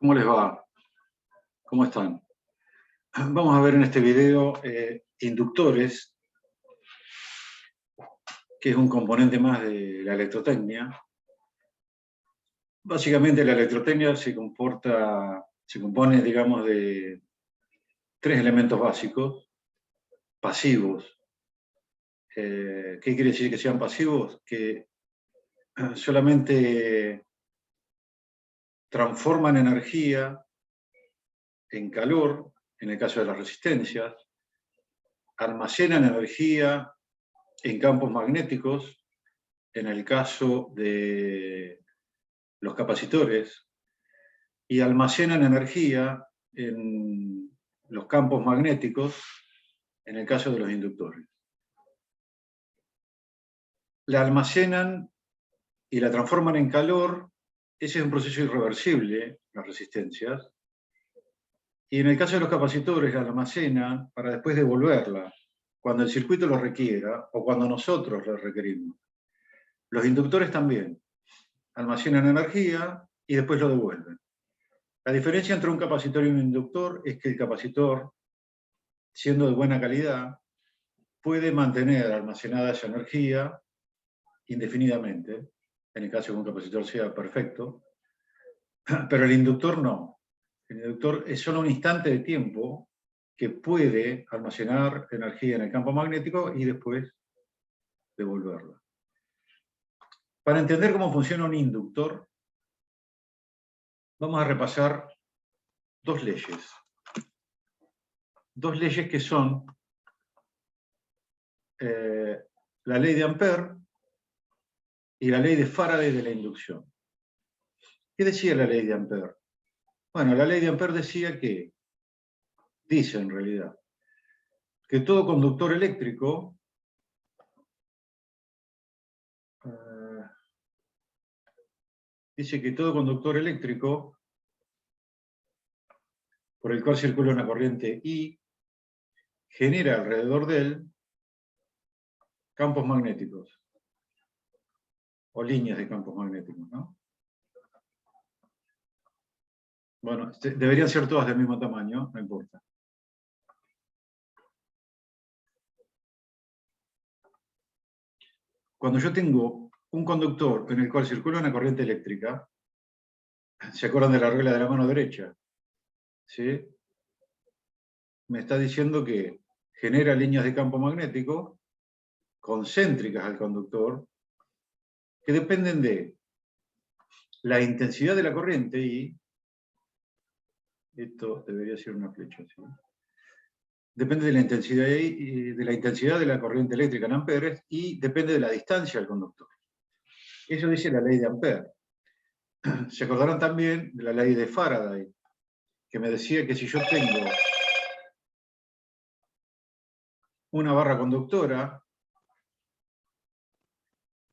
¿Cómo les va? ¿Cómo están? Vamos a ver en este video inductores, que es un componente más de la electrotecnia. Básicamente la electrotecnia se compone, digamos, de tres elementos básicos, pasivos. ¿Qué quiere decir que sean pasivos? Que solamente transforman energía en calor, en el caso de las resistencias, almacenan energía en campos magnéticos, en el caso de los capacitores, y almacenan energía en los campos magnéticos, en el caso de los inductores. La almacenan y la transforman en calor. Ese es un proceso irreversible, las resistencias. Y en el caso de los capacitores, la almacenan para después devolverla, cuando el circuito lo requiera o cuando nosotros lo requerimos. Los inductores también almacenan energía y después lo devuelven. La diferencia entre un capacitor y un inductor es que el capacitor, siendo de buena calidad, puede mantener almacenada esa energía indefinidamente, en el caso de que un capacitor sea perfecto, pero el inductor no. El inductor es solo un instante de tiempo que puede almacenar energía en el campo magnético y después devolverla. Para entender cómo funciona un inductor, vamos a repasar dos leyes. Dos leyes que son la ley de Ampère y la ley de Faraday de la inducción. ¿Qué decía la ley de Ampère? Bueno, la ley de Ampère decía que, dice en realidad, que todo conductor eléctrico por el cual circula una corriente I genera alrededor de él campos magnéticos o líneas de campos magnéticos, ¿no? Bueno, deberían ser todas del mismo tamaño, no importa. Cuando yo tengo un conductor en el cual circula una corriente eléctrica, ¿se acuerdan de la regla de la mano derecha? ¿Sí? Me está diciendo que genera líneas de campo magnético concéntricas al conductor, que dependen de la intensidad de la corriente y esto debería ser una flecha, ¿sí? Depende de la intensidad de la corriente eléctrica en amperes y depende de la distancia del conductor. Eso dice la ley de Ampère. Se acordarán también de la ley de Faraday, que me decía que si yo tengo una barra conductora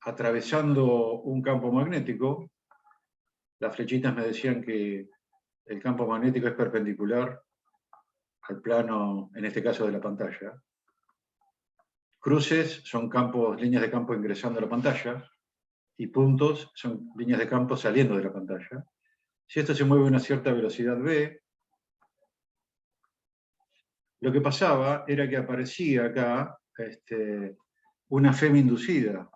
atravesando un campo magnético, las flechitas me decían que el campo magnético es perpendicular al plano, en este caso de la pantalla. Cruces son líneas de campo ingresando a la pantalla, y puntos son líneas de campo saliendo de la pantalla. Si esto se mueve a una cierta velocidad v, lo que pasaba era que aparecía acá una FEM inducida,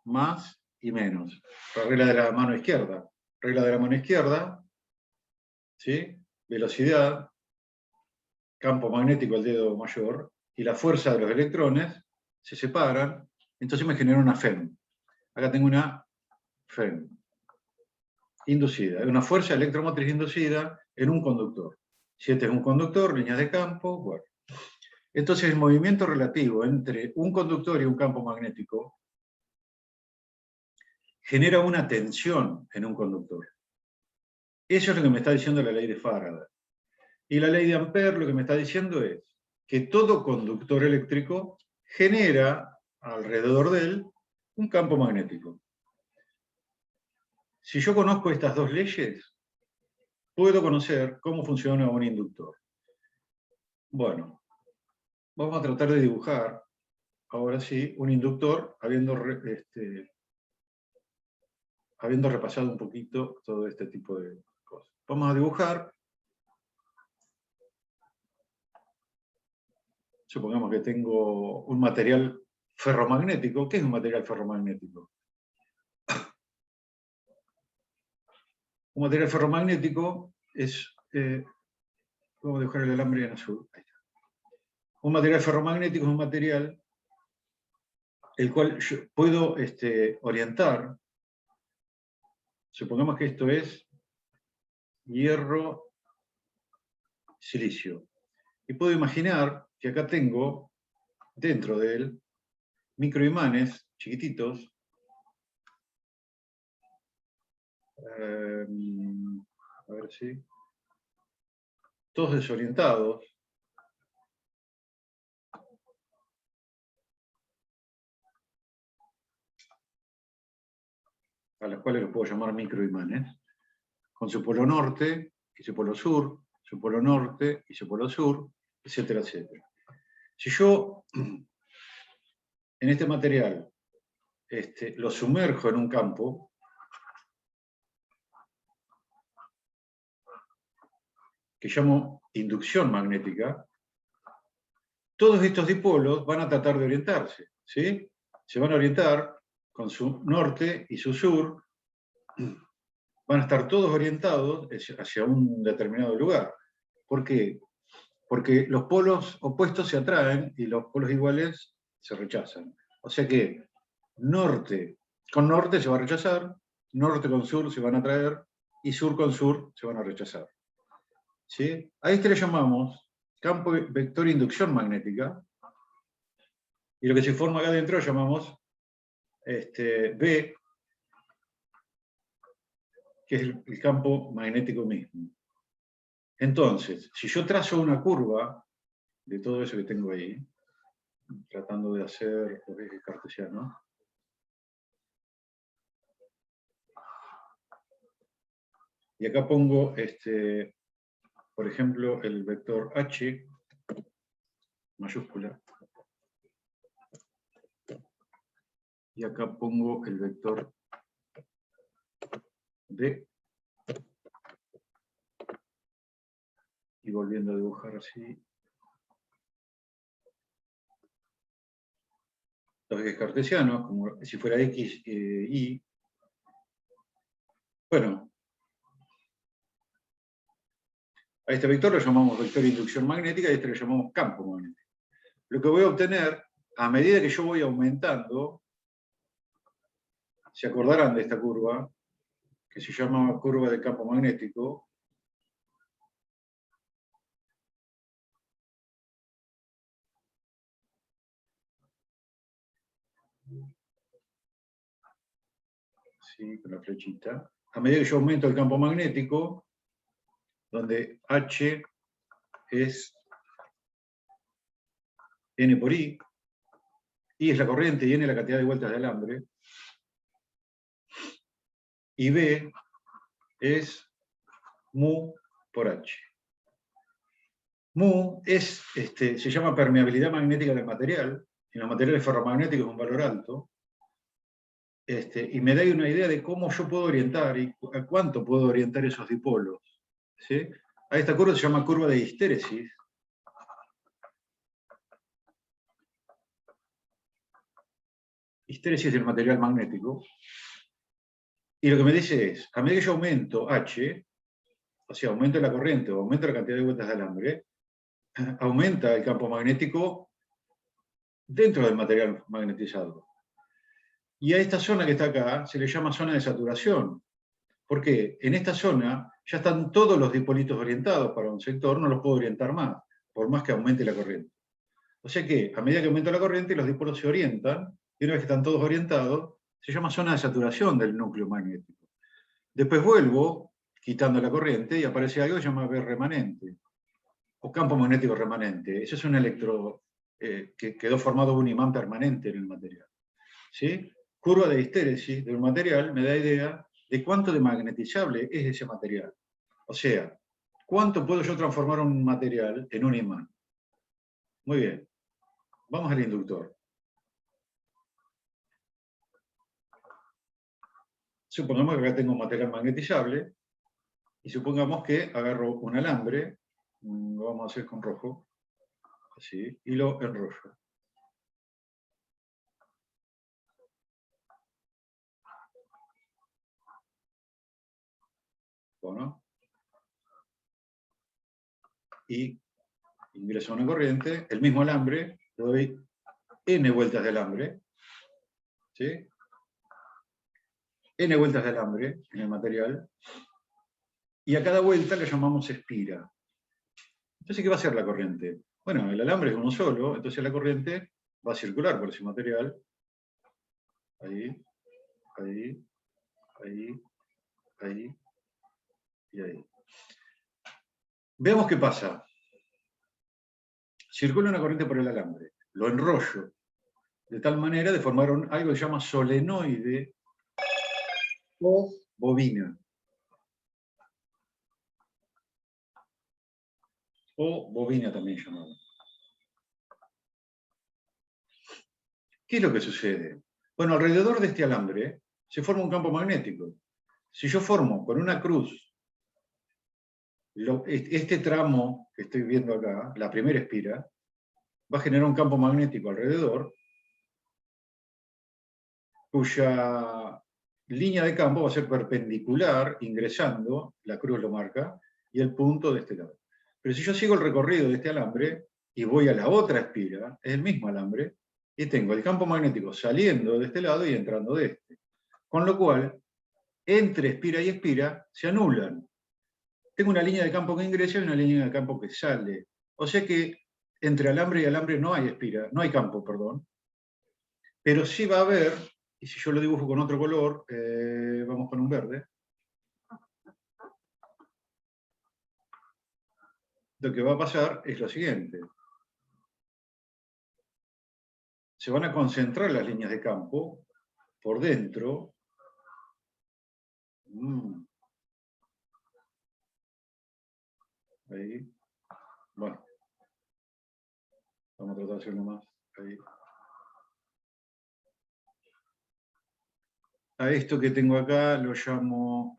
más y menos. La regla de la mano izquierda. Regla de la mano izquierda, ¿sí? Velocidad, campo magnético al dedo mayor, y la fuerza de los electrones se separan, entonces me genera una FEM. Acá tengo una FEM inducida, una fuerza electromotriz inducida en un conductor. Si este es un conductor, líneas de campo, bueno. Entonces el movimiento relativo entre un conductor y un campo magnético genera una tensión en un conductor. Eso es lo que me está diciendo la ley de Faraday. Y la ley de Ampère lo que me está diciendo es que todo conductor eléctrico genera alrededor de él un campo magnético. Si yo conozco estas dos leyes, puedo conocer cómo funciona un inductor. Bueno, vamos a tratar de dibujar, ahora sí, un inductor, habiendo repasado un poquito todo este tipo de cosas. Vamos a dibujar. Supongamos que tengo un material ferromagnético. ¿Qué es un material ferromagnético? Un material ferromagnético es... vamos a dibujar el alambre en azul. Ahí está. Un material ferromagnético es un material el cual yo puedo orientar. Supongamos que esto es hierro, silicio. Y puedo imaginar que acá tengo, dentro de él, microimanes chiquititos, a ver si, todos desorientados, a los cuales los puedo llamar microimanes, con su polo norte y su polo sur, su polo norte y su polo sur, etcétera, etcétera. Si yo en este material lo sumerjo en un campo, que llamo inducción magnética, todos estos dipolos van a tratar de orientarse, ¿sí? Se van a orientar con su norte y su sur, van a estar todos orientados hacia un determinado lugar. ¿Por qué? Porque los polos opuestos se atraen y los polos iguales se rechazan. O sea que norte con norte se va a rechazar, norte con sur se van a atraer y sur con sur se van a rechazar. ¿Sí? A este le llamamos campo vector inducción magnética, y lo que se forma acá adentro lo llamamos B, que es el campo magnético mismo. Entonces, si yo trazo una curva de todo eso que tengo ahí, tratando de hacer los ejes cartesianos, y acá pongo, por ejemplo, el vector H, mayúscula, y acá pongo el vector D, y volviendo a dibujar así, los ejes cartesianos, como si fuera X, Y. Bueno, a este vector lo llamamos vector de inducción magnética y a este lo llamamos campo magnético. Lo que voy a obtener, a medida que yo voy aumentando, se acordarán de esta curva, que se llama curva de campo magnético. Sí, con la flechita. A medida que yo aumento el campo magnético, donde H es N por I es la corriente y N la cantidad de vueltas de alambre, y B es mu por H. Mu es, se llama permeabilidad magnética del material, en los materiales ferromagnéticos es un valor alto, y me da una idea de cómo yo puedo orientar y a cuánto puedo orientar esos dipolos. ¿Sí? A esta curva se llama curva de histéresis. Histéresis del material magnético. Y lo que me dice es, a medida que yo aumento H, o sea, aumento la corriente o aumento la cantidad de vueltas de alambre, aumenta el campo magnético dentro del material magnetizado. Y a esta zona que está acá se le llama zona de saturación. ¿Por qué? En esta zona ya están todos los dipolitos orientados para un sector, no los puedo orientar más, por más que aumente la corriente. O sea que, a medida que aumenta la corriente, los dipolos se orientan, y una vez que están todos orientados, se llama zona de saturación del núcleo magnético. Después vuelvo, quitando la corriente, y aparece algo que se llama B remanente, o campo magnético remanente. Eso es un electro que quedó formado un imán permanente en el material. ¿Sí? Curva de histéresis de un material me da idea de cuánto de magnetizable es ese material. O sea, cuánto puedo yo transformar un material en un imán. Muy bien. Vamos al inductor. Supongamos que acá tengo un material magnetizable, Y supongamos que agarro un alambre, lo vamos a hacer con rojo, así, y lo enrollo. Bueno, y ingreso una corriente, el mismo alambre, le doy n vueltas de alambre, ¿sí? N vueltas de alambre en el material, y a cada vuelta le llamamos espira. Entonces, ¿qué va a hacer la corriente? Bueno, el alambre es uno solo, entonces la corriente va a circular por ese material, ahí, ahí, ahí, ahí y ahí. Veamos qué pasa. Circula una corriente por el alambre, lo enrollo, de tal manera de formar algo que se llama solenoide o bobina. O bobina también llamada. ¿Qué es lo que sucede? Bueno, alrededor de este alambre se forma un campo magnético. Si yo formo con una cruz este tramo que estoy viendo acá, la primera espira, va a generar un campo magnético alrededor, cuya línea de campo va a ser perpendicular, ingresando, la cruz lo marca, y el punto de este lado. Pero si yo sigo el recorrido de este alambre y voy a la otra espira, es el mismo alambre, y tengo el campo magnético saliendo de este lado y entrando de este. Con lo cual, entre espira y espira se anulan. Tengo una línea de campo que ingresa y una línea de campo que sale. O sea que entre alambre y alambre no hay espira, no hay campo, perdón. Pero sí va a haber, y si yo lo dibujo con otro color, vamos con un verde, lo que va a pasar es lo siguiente. Se van a concentrar las líneas de campo por dentro. Ahí. Bueno, vamos a tratar de hacerlo más. Ahí. A esto que tengo acá lo llamo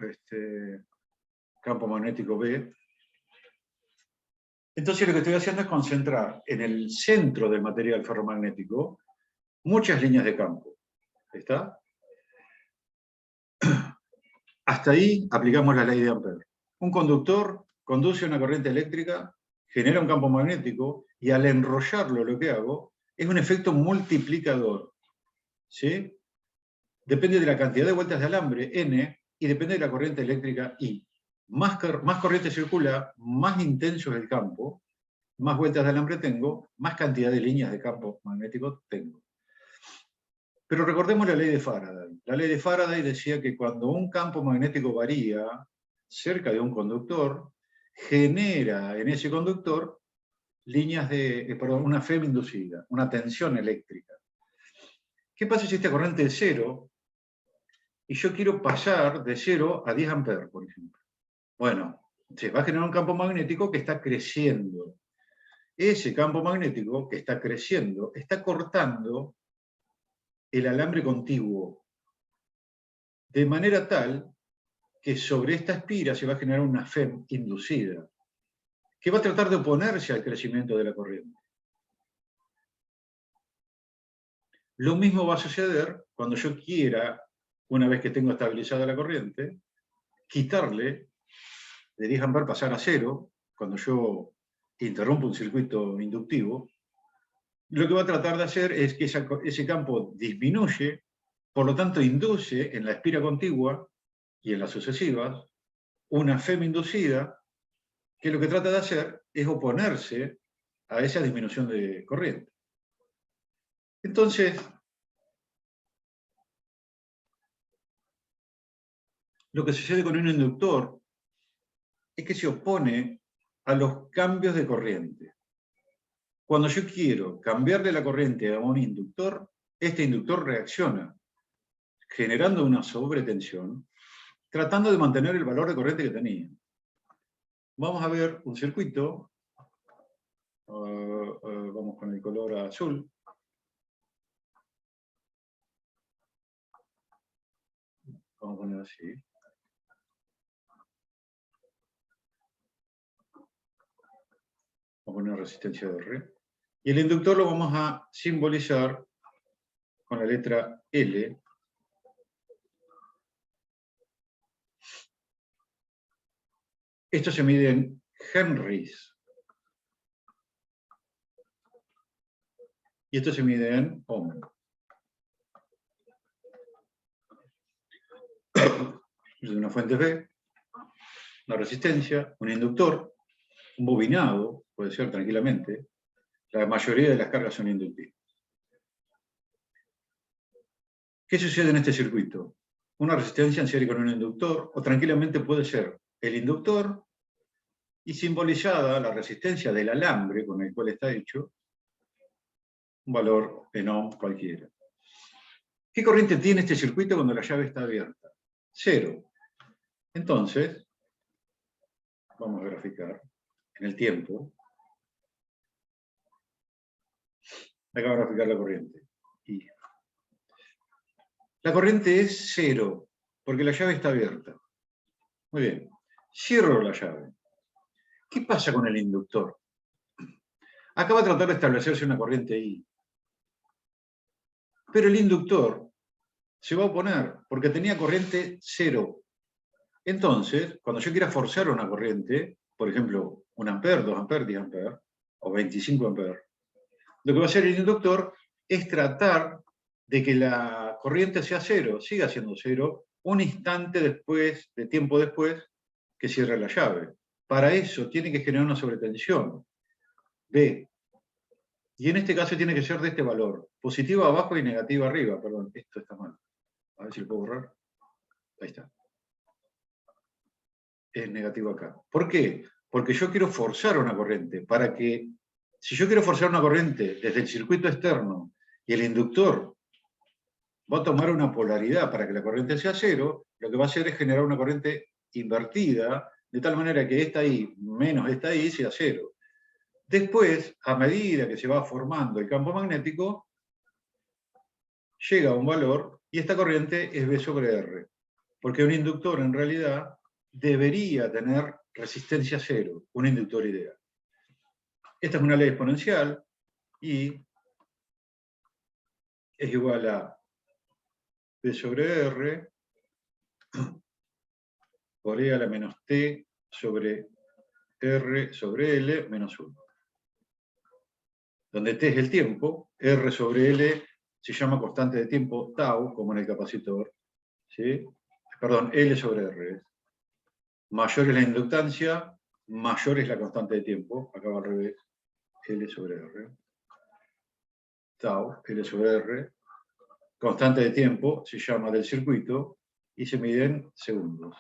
campo magnético B. Entonces lo que estoy haciendo es concentrar en el centro del material ferromagnético muchas líneas de campo. ¿Está? Hasta ahí aplicamos la ley de Ampère. Un conductor conduce una corriente eléctrica, genera un campo magnético, y al enrollarlo lo que hago es un efecto multiplicador. ¿Sí? Depende de la cantidad de vueltas de alambre, N, y depende de la corriente eléctrica, I. Más corriente circula, más intenso es el campo, más vueltas de alambre tengo, más cantidad de líneas de campo magnético tengo. Pero recordemos la ley de Faraday. La ley de Faraday decía que cuando un campo magnético varía cerca de un conductor, genera en ese conductor una FEM inducida, una tensión eléctrica. ¿Qué pasa si esta corriente es cero y yo quiero pasar de 0 a 10 amperes, por ejemplo? Bueno, se va a generar un campo magnético que está creciendo. Ese campo magnético que está creciendo está cortando el alambre contiguo, de manera tal que sobre esta espira se va a generar una FEM inducida, que va a tratar de oponerse al crecimiento de la corriente. Lo mismo va a suceder cuando yo quiera, una vez que tengo estabilizada la corriente, quitarle de 10 amperes, pasar a 0, cuando yo interrumpo un circuito inductivo. Lo que va a tratar de hacer es que ese campo disminuye, por lo tanto induce en la espira contigua y en las sucesivas una FEM inducida, que lo que trata de hacer es oponerse a esa disminución de corriente. Entonces, lo que sucede con un inductor es que se opone a los cambios de corriente. Cuando yo quiero cambiarle la corriente a un inductor, este inductor reacciona, generando una sobretensión, tratando de mantener el valor de corriente que tenía. Vamos a ver un circuito, vamos con el color azul. Vamos a poner así. a poner resistencia de R. Y el inductor lo vamos a simbolizar con la letra L. Esto se mide en henries. Y esto se mide en ohm. Es una fuente B, una resistencia, un inductor, un bobinado, puede ser tranquilamente. La mayoría de las cargas son inductivas. ¿Qué sucede en este circuito? Una resistencia en serie con un inductor, o tranquilamente puede ser el inductor y simbolizada la resistencia del alambre con el cual está hecho, un valor en ohm cualquiera. ¿Qué corriente tiene este circuito cuando la llave está abierta? 0. Entonces, vamos a graficar en el tiempo. Acá vamos a graficar la corriente. Y la corriente es 0, porque la llave está abierta. Muy bien. Cierro la llave. ¿Qué pasa con el inductor? Acá va a tratar de establecerse una corriente I. Pero el inductor se va a oponer, porque tenía corriente 0. Entonces, cuando yo quiera forzar una corriente, por ejemplo, 1 ampere, 2 amperes, 10 amperes, o 25 amperes, lo que va a hacer el inductor es tratar de que la corriente sea 0, siga siendo 0, un instante después, de tiempo después, que cierre la llave. Para eso tiene que generar una sobretensión, B. Y en este caso tiene que ser de este valor, positiva abajo y negativa arriba. Perdón, esto está mal. A ver si lo puedo borrar. Ahí está. Es negativo acá. ¿Por qué? Porque yo quiero forzar una corriente. Para que, si yo quiero forzar una corriente desde el circuito externo y el inductor va a tomar una polaridad para que la corriente sea 0, lo que va a hacer es generar una corriente invertida, de tal manera que esta I menos esta I sea 0. Después, a medida que se va formando el campo magnético, llega a un valor y esta corriente es B sobre R. Porque un inductor en realidad debería tener resistencia 0, un inductor ideal. Esta es una ley exponencial y es igual a B sobre R por E a la menos T sobre R sobre L menos 1. Donde T es el tiempo, R sobre L se llama constante de tiempo tau, como en el capacitor. ¿Sí? Perdón, L sobre R. Mayor es la inductancia, mayor es la constante de tiempo. Acá va al revés. L sobre R. Tau, L sobre R. Constante de tiempo se llama del circuito y se mide en segundos.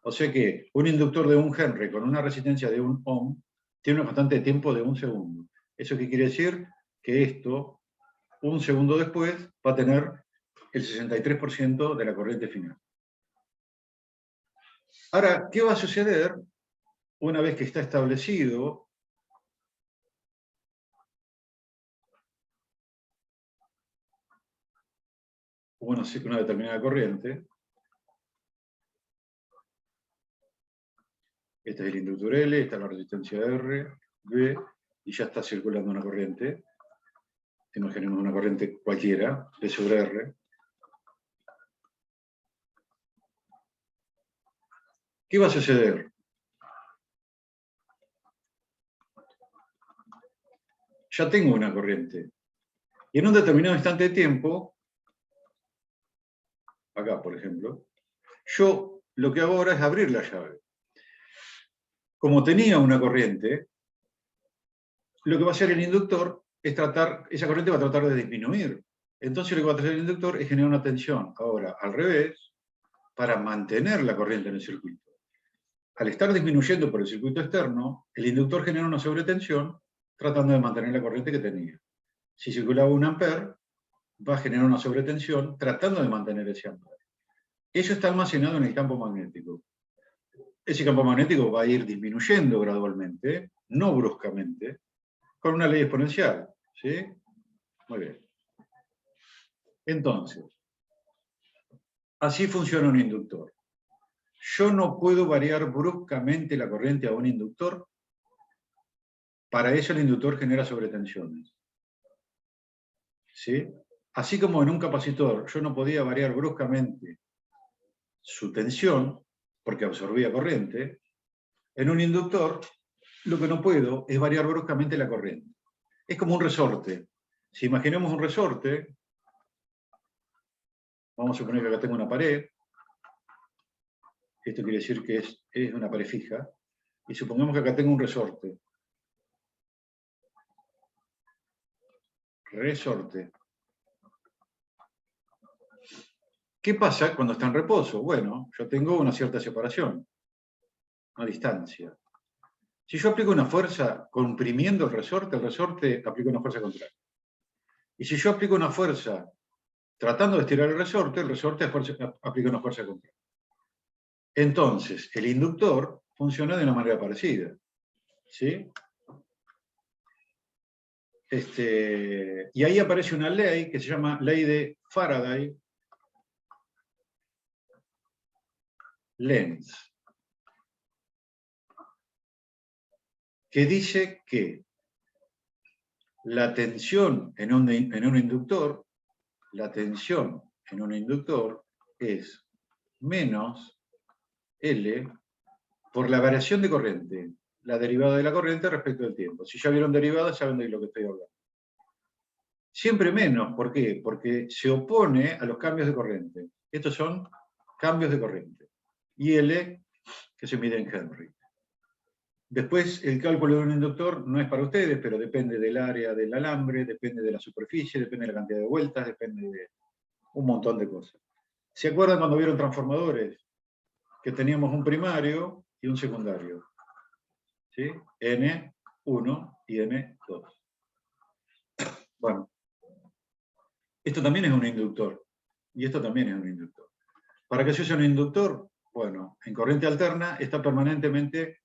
O sea que un inductor de 1 Henry con una resistencia de 1 ohm tiene una constante de tiempo de 1 segundo. ¿Eso qué quiere decir? Que esto, un segundo después, va a tener el 63% de la corriente final. Ahora, ¿qué va a suceder una vez que está establecido una determinada corriente? Este es el inductor L, esta es la resistencia R, B, y ya está circulando una corriente. Imaginemos una corriente cualquiera, B sobre R. ¿Qué va a suceder? Ya tengo una corriente. Y en un determinado instante de tiempo, acá por ejemplo, yo lo que hago ahora es abrir la llave. Como tenía una corriente, lo que va a hacer el inductor es esa corriente va a tratar de disminuir. Entonces lo que va a hacer el inductor es generar una tensión. Ahora, al revés, para mantener la corriente en el circuito. Al estar disminuyendo por el circuito externo, el inductor genera una sobretensión tratando de mantener la corriente que tenía. Si circulaba 1 ampere, va a generar una sobretensión tratando de mantener ese ampere. Eso está almacenado en el campo magnético. Ese campo magnético va a ir disminuyendo gradualmente, no bruscamente, con una ley exponencial. ¿Sí? Muy bien. Entonces, así funciona un inductor. Yo no puedo variar bruscamente la corriente a un inductor Para eso el inductor genera sobretensiones. ¿Sí? Así como en un capacitor yo no podía variar bruscamente su tensión, porque absorbía corriente, en un inductor lo que no puedo es variar bruscamente la corriente. Es como un resorte. Si imaginemos un resorte, vamos a suponer que acá tengo una pared, esto quiere decir que es una pared fija, y supongamos que acá tengo un resorte. Resorte. ¿Qué pasa cuando está en reposo? Bueno, yo tengo una cierta separación, una distancia. Si yo aplico una fuerza comprimiendo el resorte aplica una fuerza contraria. Y si yo aplico una fuerza tratando de estirar el resorte aplica una fuerza contraria. Entonces, el inductor funciona de una manera parecida. ¿Sí? Y ahí aparece una ley que se llama ley de Faraday, Lenz, que dice que la tensión en un inductor, es menos L por la variación de corriente, la derivada de la corriente respecto del tiempo. Si ya vieron derivadas, saben de lo que estoy hablando. Siempre menos, ¿por qué? Porque se opone a los cambios de corriente. Estos son cambios de corriente. Y L, que se mide en Henry. Después, el cálculo de un inductor no es para ustedes, pero depende del área del alambre, depende de la superficie, depende de la cantidad de vueltas, depende de un montón de cosas. ¿Se acuerdan cuando vieron transformadores? Que teníamos un primario y un secundario. ¿Sí? N1 y N2. Bueno, esto también es un inductor. Y esto también es un inductor. ¿Para qué se usa un inductor? Bueno, en corriente alterna está permanentemente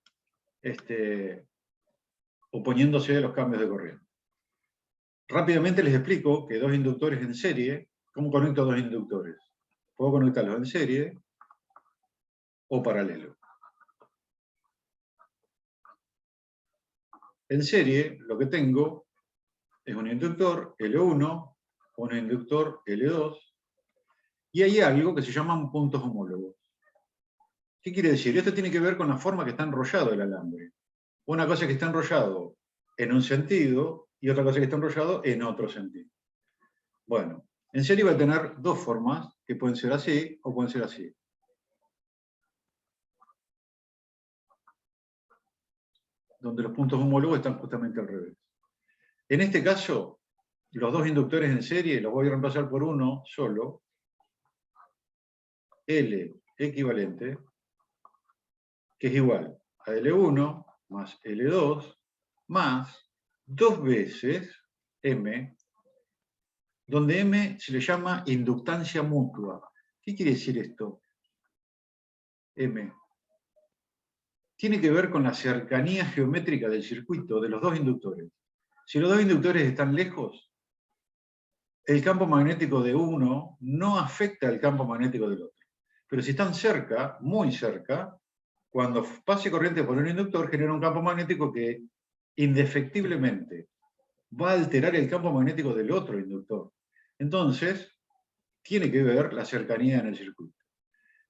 oponiéndose a los cambios de corriente. Rápidamente les explico que dos inductores en serie, ¿cómo conecto dos inductores? Puedo conectarlos en serie o paralelo. En serie, lo que tengo es un inductor L1, un inductor L2, y hay algo que se llaman puntos homólogos. ¿Qué quiere decir? Esto tiene que ver con la forma que está enrollado el alambre. Una cosa es que está enrollado en un sentido y otra cosa es que está enrollado en otro sentido. Bueno, en serie va a tener dos formas, que pueden ser así o pueden ser así. Donde los puntos homólogos están justamente al revés. En este caso, los dos inductores en serie los voy a reemplazar por uno solo, L equivalente, que es igual a L1 más L2 más 2 veces M, donde M se le llama inductancia mutua. ¿Qué quiere decir esto? M. Tiene que ver con la cercanía geométrica del circuito de los dos inductores. Si los dos inductores están lejos, el campo magnético de uno no afecta al campo magnético del otro. Pero si están cerca, muy cerca, cuando pase corriente por un inductor, genera un campo magnético que indefectiblemente va a alterar el campo magnético del otro inductor. Entonces, tiene que ver la cercanía en el circuito.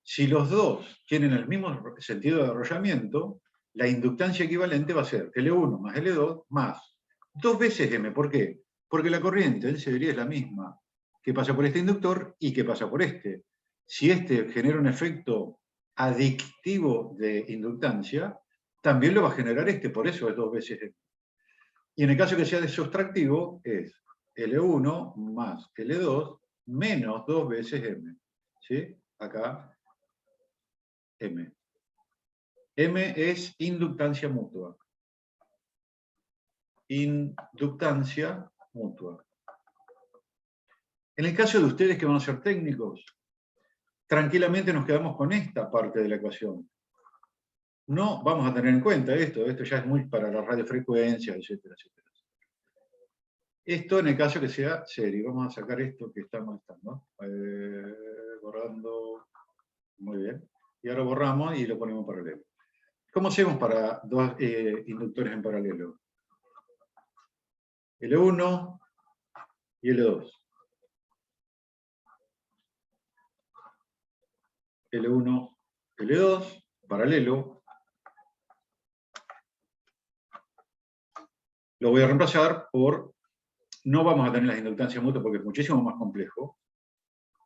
Si los dos tienen el mismo sentido de arrollamiento, la inductancia equivalente va a ser L1 más L2 más 2 veces M. ¿Por qué? Porque la corriente en serie es la misma que pasa por este inductor y que pasa por este. Si este genera un efecto adictivo de inductancia, también lo va a generar este, por eso es 2 veces M. Y en el caso que sea de sustractivo, es L1 más L2 menos 2 veces M. ¿Sí? Acá, M. M es inductancia mutua. Inductancia mutua. En el caso de ustedes que van a ser técnicos, tranquilamente nos quedamos con esta parte de la ecuación. No vamos a tener en cuenta esto ya es muy para las radiofrecuencias, etcétera, etcétera. Esto en el caso que sea serie. Vamos a sacar esto que está molestando. Borrando. Muy bien. Y ahora borramos y lo ponemos en paralelo. ¿Cómo hacemos para dos inductores en paralelo? L1 y L2. L1, L2, paralelo. Lo voy a reemplazar por, no vamos a tener las inductancias mutuas porque es muchísimo más complejo,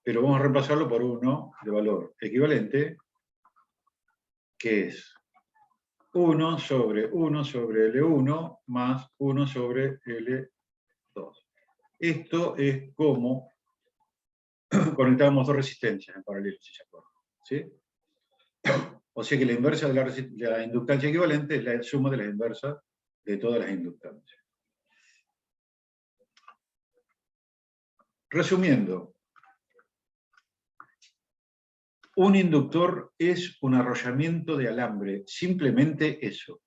pero vamos a reemplazarlo por uno de valor equivalente, que es 1 sobre L1 más 1 sobre L2. Esto es como conectábamos dos resistencias en paralelo, si se acuerdan. ¿Sí? O sea que la inversa de la inductancia equivalente es la suma de las inversas de todas las inductancias. Resumiendo, un inductor es un arrollamiento de alambre, simplemente eso.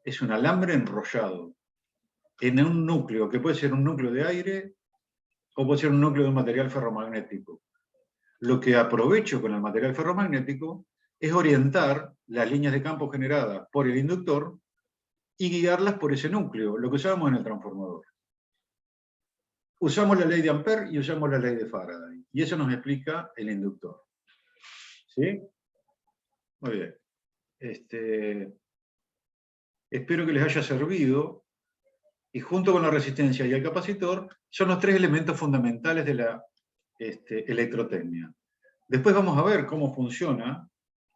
Es un alambre enrollado en un núcleo, que puede ser un núcleo de aire o puede ser un núcleo de un material ferromagnético. Lo que aprovecho con el material ferromagnético es orientar las líneas de campo generadas por el inductor y guiarlas por ese núcleo, lo que usamos en el transformador. Usamos la ley de Ampère y usamos la ley de Faraday. Y eso nos explica el inductor. ¿Sí? Muy bien. Espero que les haya servido. Y junto con la resistencia y el capacitor, son los tres elementos fundamentales de la electrotecnia. Después vamos a ver cómo funciona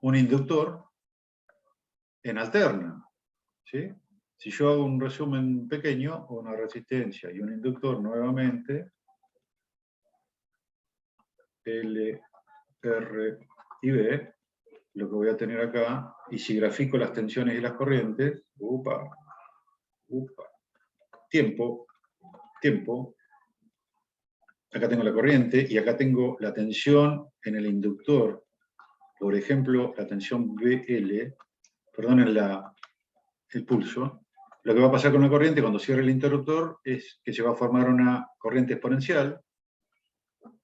un inductor en alterna. ¿Sí? Si yo hago un resumen pequeño, una resistencia y un inductor nuevamente, L, R y B, lo que voy a tener acá, y si grafico las tensiones y las corrientes, tiempo, acá tengo la corriente y acá tengo la tensión en el inductor, por ejemplo, la tensión BL, perdonen el pulso. Lo que va a pasar con la corriente cuando cierre el interruptor es que se va a formar una corriente exponencial.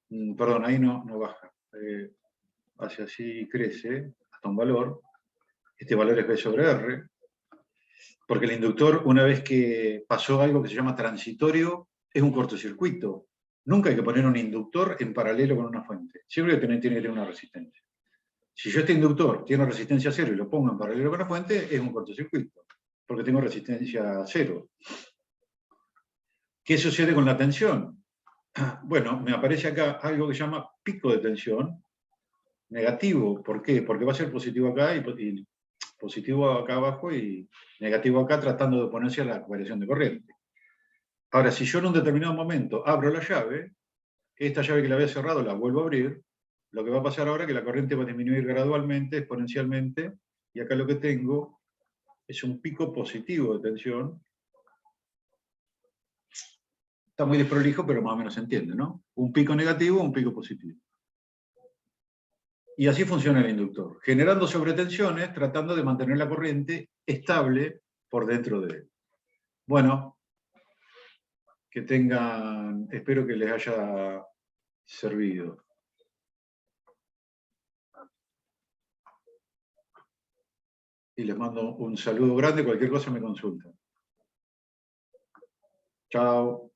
Perdón, ahí no baja. Hace así y crece hasta un valor. Este valor es B sobre R. Porque el inductor, una vez que pasó algo que se llama transitorio, es un cortocircuito. Nunca hay que poner un inductor en paralelo con una fuente. Siempre tiene que tener una resistencia. Si yo este inductor tiene resistencia cero y lo pongo en paralelo con la fuente, es un cortocircuito, porque tengo resistencia cero. ¿Qué sucede con la tensión? Bueno, me aparece acá algo que se llama pico de tensión negativo. ¿Por qué? Porque va a ser positivo acá y positivo acá abajo y negativo acá, tratando de oponerse a la variación de corriente. Ahora, si yo en un determinado momento abro la llave, esta llave que la había cerrado la vuelvo a abrir, lo que va a pasar ahora es que la corriente va a disminuir gradualmente, exponencialmente, y acá lo que tengo es un pico positivo de tensión. Está muy desprolijo, pero más o menos se entiende, ¿no? Un pico negativo, un pico positivo. Y así funciona el inductor, generando sobretensiones, tratando de mantener la corriente estable por dentro de él. Bueno, que tengan, espero que les haya servido. Y les mando un saludo grande, cualquier cosa me consultan. Chao.